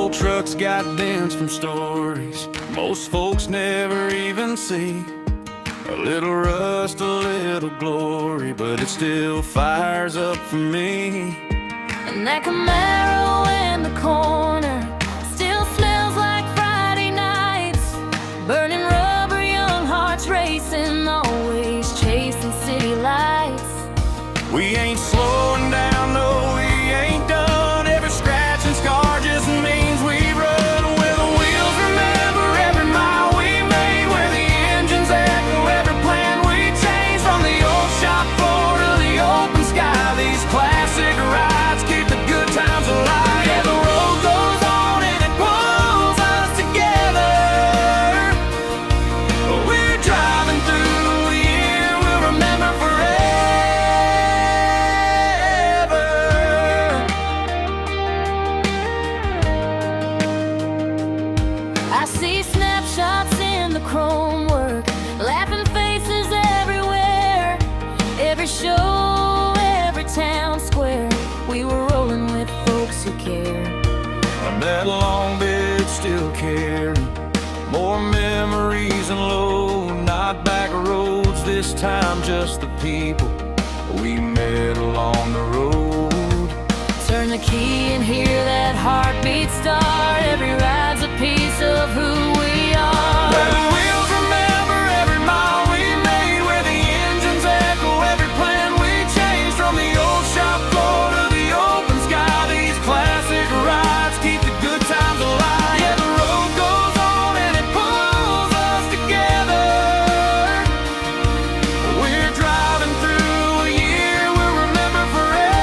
old truck's got dents from stories most folks never even see. A little rust, a little glory, but it still fires up for me. And that Camaro in the corner still smells like Friday nights. Burning rubber, young hearts racing, always chasing city lights. We ain't slowing down, no, we ain't done. Every scratch and scar just means we run. Where the wheels remember every mile we made, where the engines echo every plan we changed. From the old shop floor to the open sky, these classic rides keep the good times alive. Yeah, the road goes on and it pulls us together. We're driving through a year we'll remember forever. I see snapshots in the chrome work, laughing faces everywhere. Every show, every town square, we were rolling with folks who care. And that long bed still carrying more memories and low, not back roads this time, just the people we met along the road. Turn the key and hear that heartbeat start. Every ride's a piece of who we are. Where the wheels remember every mile we made, where the engines echo every plan we changed. From the old shop floor to the open sky, these classic rides keep the good times alive. Yeah, the road goes on and it pulls us together. We're driving through a year we'll remember forever.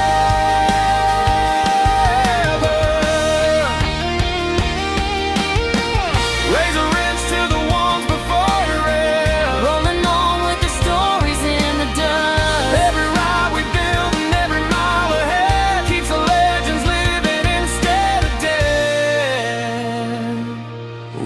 Raise a wrench to the ones before the rail, Rolling on with the stories in the dust. every ride we build and every mile ahead keeps the legends living instead of dead.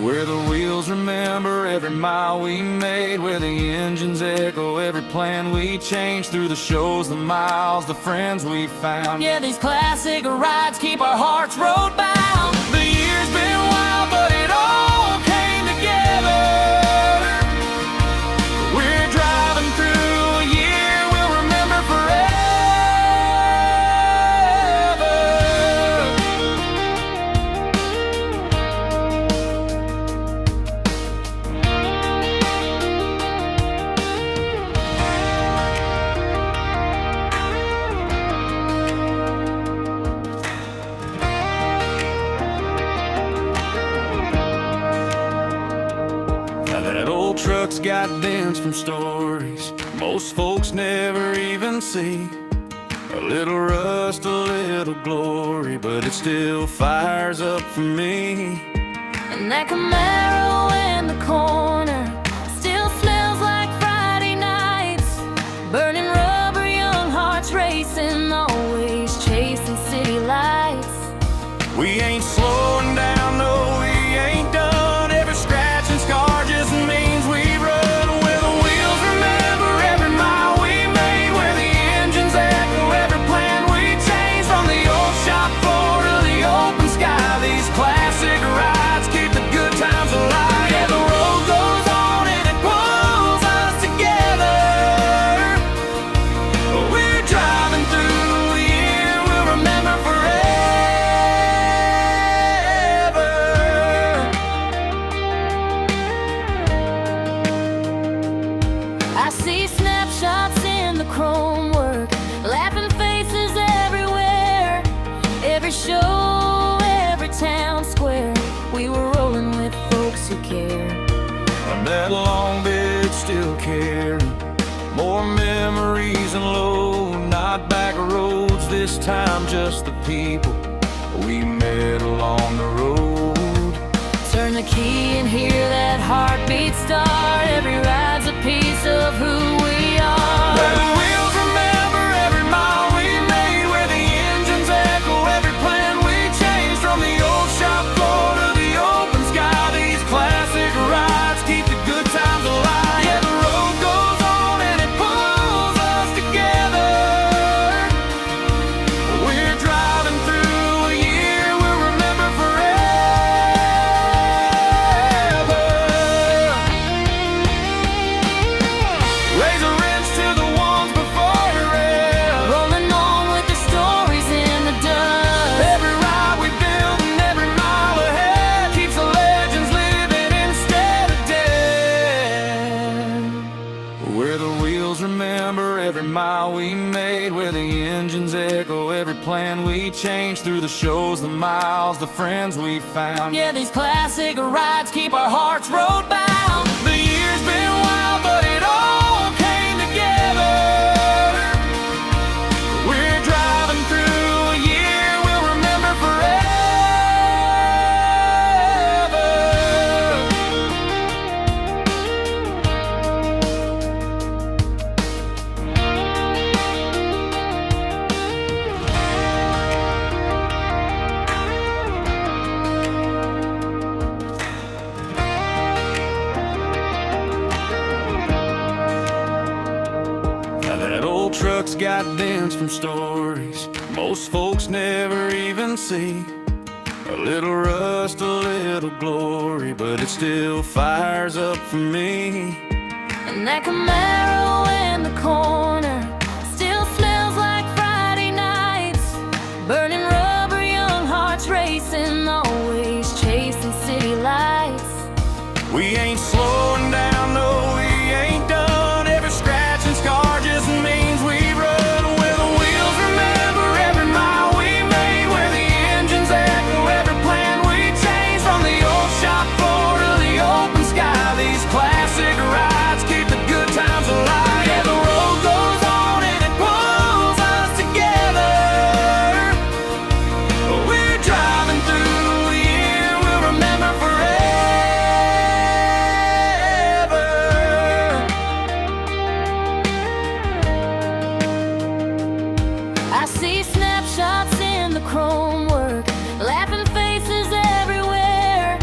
Where the wheels remember every mile we made, where the engines echo every plan we changed. Through the shows, the miles, the friends we found. Yeah, these classic rides keep our hearts road bound. The year's been wild, but it all came together. We're driving through a year we'll remember forever. Now that old truck's got dents from stories most folks never even see. A little rust, a little glory, but it still fires up for me. And that Camaro in the corner still smells like Friday nights. Burning rubber, young hearts racing, always chasing city lights. We ain't slowing down, no, we ain't done. Every scratch and scar just means we run. Where the wheels remember every mile we made, where the engines echo every plan we changed. From the old shop floor to the open sky, these classic rides keep the good times alive. Yeah, the road goes on and it pulls us together. We're driving through a year we'll remember forever. I see snapshots in the chrome work, laughing faces everywhere. Every show, every town square, we were rolling with folks who care. And that long bed still carrying more memories and low, not back roads this time, just the people we met along the road. Turn the key and hear that heartbeat start. Every ride's a piece of who we are. Where the wheels remember every mile we made, where the engines echo every plan we changed. From the old shop floor to the open sky, these classic rides keep the good times alive. Yeah, the road goes on and it pulls us together. We're driving through a year we'll remember forever. changed, through the shows, the miles, the friends we found. Yeah, these classic rides keep our hearts road bound. The years been wild, but it all came together. We're driving through a year we'll remember forever. That old truck's got dents from stories most folks never even see. A little rust, a little glory, but it still fires up for me. And that Camaro in the corner still smells like Friday nights. Burning rubber, young hearts racing, always chasing city lights. We ain't slowing down, no, we ain't done. Every scratch and scar just means we run. Where the wheels remember every mile we made, where the engines echo every plan we changed. From the old shop floor to the open sky, these classic rides keep the good times alive. Yeah, the road goes on and it pulls us together. We're driving through a year we'll remember forever. I see snapshots in the chrome work, laughing faces everywhere.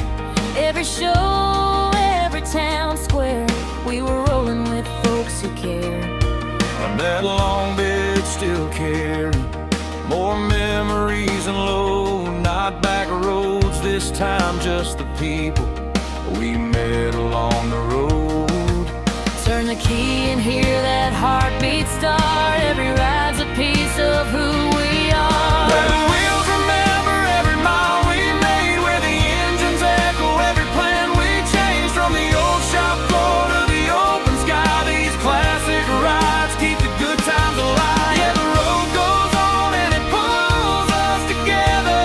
Every show, every town square, we were rolling with folks who care. And that long bed still carrying more memories and low, not back roads this time, just the people we met along the road. Turn the key and hear that heartbeat start. Every ride's a piece of who we are. Where the wheels remember every mile we made, where the engines echo every plan we changed. From the old shop floor to the open sky, these classic rides keep the good times alive. Yeah, the road goes on and it pulls us together.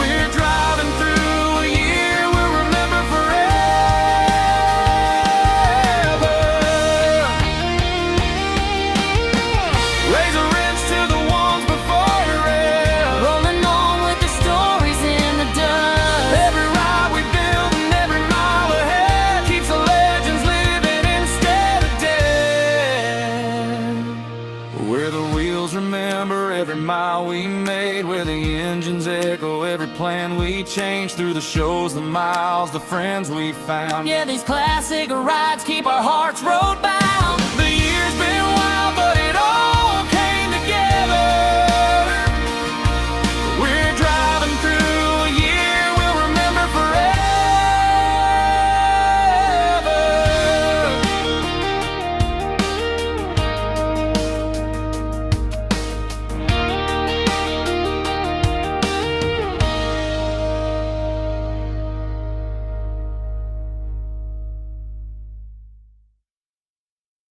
We're driving through a year we'll remember forever. Raise a wrench to the ones before you rail. Rolling on with their stories in the dust. Every ride we build and every mile ahead keeps the legends living instead of dead. Where the wheels remember every mile we made, where the engines echo every plan we changed. Through the shows, the miles, the friends we found. Yeah, these classic rides keep our hearts road bound.